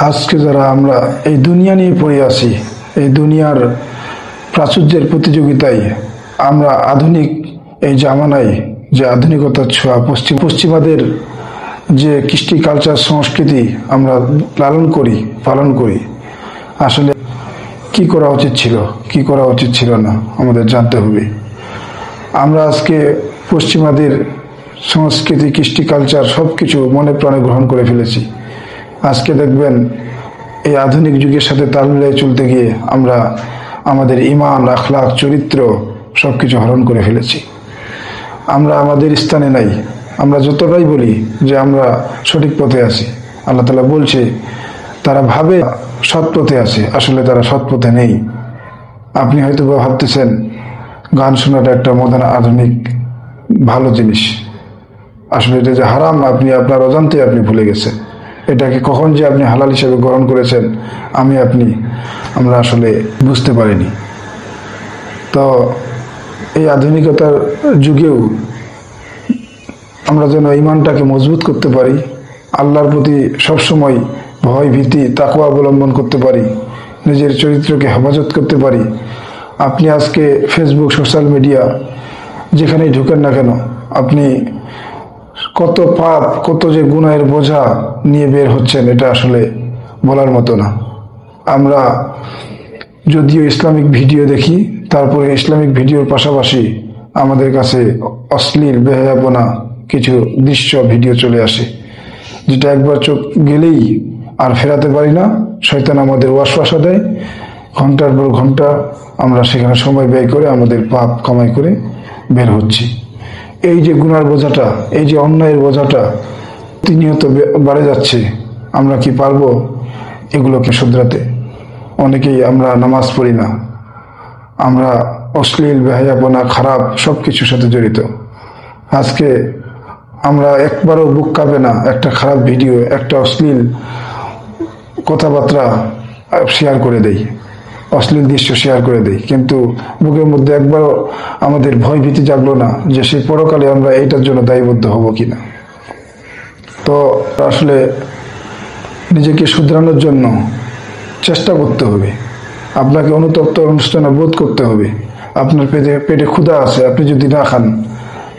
আজকে যারা আমরা এই দুনিয়া নিয়ে পড়ে আছি, এই দুনিয়ার প্রাচুর্যের প্রতিযোগিতায় আমরা আধুনিক এই জামানায় যে আধুনিকতার ছোঁয়া পশ্চিমাদের যে কৃষ্টি কালচার সংস্কৃতি আমরা পালন করি, আসলে কি করা উচিত ছিল, কি করা উচিত ছিল না আমাদের জানতে হবে। আমরা আজকে পশ্চিমাদের সংস্কৃতি, কৃষ্টি কালচার সব কিছু মনে প্রাণে গ্রহণ করে ফেলেছি। আজকে দেখবেন এই আধুনিক যুগের সাথে তাল মিলিয়ে চলতে গিয়ে আমরা আমাদের ঈমান, আখলাক, চরিত্র সব কিছু হরণ করে ফেলেছি। আমরা আমাদের স্থানে নাই। আমরা যতটাই বলি যে আমরা সঠিক পথে আছি, আল্লাহ তাআলা বলছে তারা ভাবে সৎ পথে আছে, আসলে তারা সৎ পথে নেই। আপনি হয়তো ভাবতেছেন গান শোনাটা একটা মডার্ন আধুনিক ভালো জিনিস, আসলে এটা যে হারাম আপনি আপনার অজান্তে আপনি ভুলে গেছেন। এটাকে কখন যে আপনি হালাল হিসেবে গ্রহণ করেছেন আমরা আসলে বুঝতে পারিনি। তো এই আধুনিকতার যুগেও আমরা যেন ঈমানটাকে মজবুত করতে পারি, আল্লাহর প্রতি সবসময় ভয়, ভীতি, তাকওয়া অবলম্বন করতে পারি, নিজের চরিত্রকে হেফাজত করতে পারি। আপনি আজকে ফেসবুক, সোশ্যাল মিডিয়া যেখানেই ঢুকেন না কেন, আপনি কত পাপ, কত যে গুনাহের বোঝা নিয়ে বের হচ্ছেন, এটা আসলে বলার মতো না। আমরা যদিও ইসলামিক ভিডিও দেখি, তারপরে ইসলামিক ভিডিওর পাশাপাশি আমাদের কাছে অশ্লীল বেহায়াপনা কিছু দৃশ্য, ভিডিও চলে আসে, যেটা একবার চোখ গেলেই আর ফেরাতে পারি না। শয়তান আমাদের ওয়াসওয়াসা দেয়, ঘন্টার পর ঘন্টা আমরা সেখানে সময় ব্যয় করে আমাদের পাপ কামাই করে বের হচ্ছি। এই যে গুনার বোঝাটা, এই যে অন্যায়ের বোঝাটা প্রতিনিয়ত বাড়ে যাচ্ছে, আমরা কি পারবো এগুলোকে শুধরাতে? অনেকেই আমরা নামাজ পড়ি না, আমরা অশ্লীল, বেহায়াপনা, খারাপ সব কিছুর সাথে জড়িত। আজকে আমরা একবারও বুক কাঁপে না একটা খারাপ ভিডিও, একটা অশ্লীল কথাবার্তা শেয়ার করে দেই, অশ্লীল দৃশ্য শেয়ার করে দেই, কিন্তু বুকের মধ্যে একবারও আমাদের ভয় ভীতি জাগলো না যে সেই পরকালে আমরা এইটার জন্য দায়বদ্ধ হব কিনা। তো আসলে নিজেকে শুধরানোর জন্য চেষ্টা করতে হবে, আপনাকে অনুতপ্ত অনুষ্ঠানে বোধ করতে হবে। আপনার পেটে ক্ষুধা আছে, আপনি যদি না খান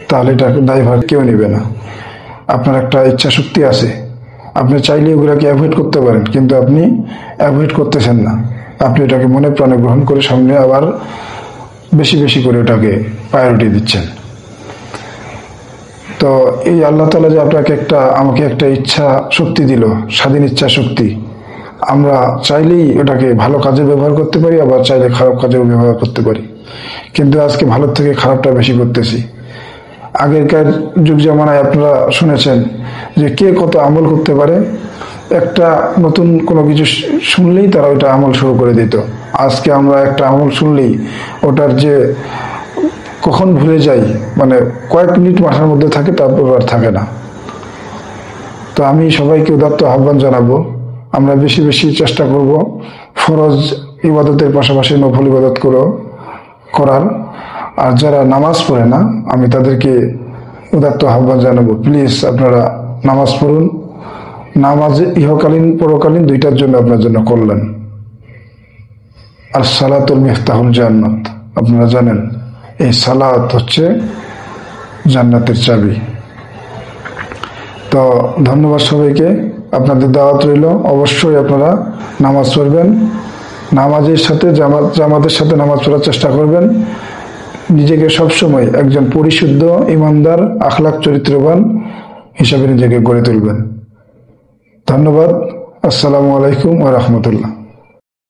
তাহলে এটা দায়ভার কেউ নেবে না। আপনার একটা ইচ্ছা শক্তি আছে, আপনি চাইলে ওগুলাকে অ্যাভয়েড করতে পারেন, কিন্তু আপনি অ্যাভয়েড করতেছেন না। আপনি এটাকে মনে প্রাণে গ্রহণ করে সামনে আবার বেশি বেশি করে ওটাকে প্রায়োরিটি দিচ্ছেন। তো এই আল্লাহ তাআলা যে আমাকে একটা ইচ্ছা শক্তি দিল, স্বাধীন ইচ্ছা শক্তি, আমরা চাইলেই ওটাকে ভালো কাজে ব্যবহার করতে পারি, আবার চাইলে খারাপ কাজেও ব্যবহার করতে পারি। কিন্তু আজকে ভালোর থেকে খারাপটা বেশি করতেছি। আগেরকার যুগ জামানায় আপনারা শুনেছেন যে কে কত আমল করতে পারে, একটা নতুন কোনো কিছু শুনলেই তারা ওইটা আমল শুরু করে দিত। আজকে আমরা একটা আমল শুনলেই ওটার যে কখন ভুলে যাই, মানে কয়েক মিনিট মাথার মধ্যে থাকে, তারপর আর থাকে না। তো আমি সবাইকে উদাত্ত আহ্বান জানাবো, আমরা বেশি বেশি চেষ্টা করব ফরজ ইবাদতের পাশাপাশি নফল ইবাদত করার। আর যারা নামাজ পড়ে না, আমি তাদেরকে উদাত্ত আহ্বান জানাবো, প্লিজ আপনারা নামাজ পড়ুন। নামাজ ইহকালীন পরকালীন দুইটার জন্য আপনার জন্য কল্যাণ। আর সালাতুল মিফতাহুল জান্নাত, আপনারা জানেন এই সালাত হচ্ছে জান্নাতের চাবি। তো ধন্যবাদ সবাইকে, আপনাদের দাওয়াত রইল, অবশ্যই আপনারা নামাজ পড়বেন, নামাজের সাথে জামাতের সাথে নামাজ পড়ার চেষ্টা করবেন। নিজেকে সবসময় একজন পরিশুদ্ধ, ইমানদার, আখলাক চরিত্রবান হিসাবে নিজেকে গড়ে তুলবেন। ধন্যবাদ। আসসালামু আলাইকুম ওয়া রাহমাতুল্লাহ।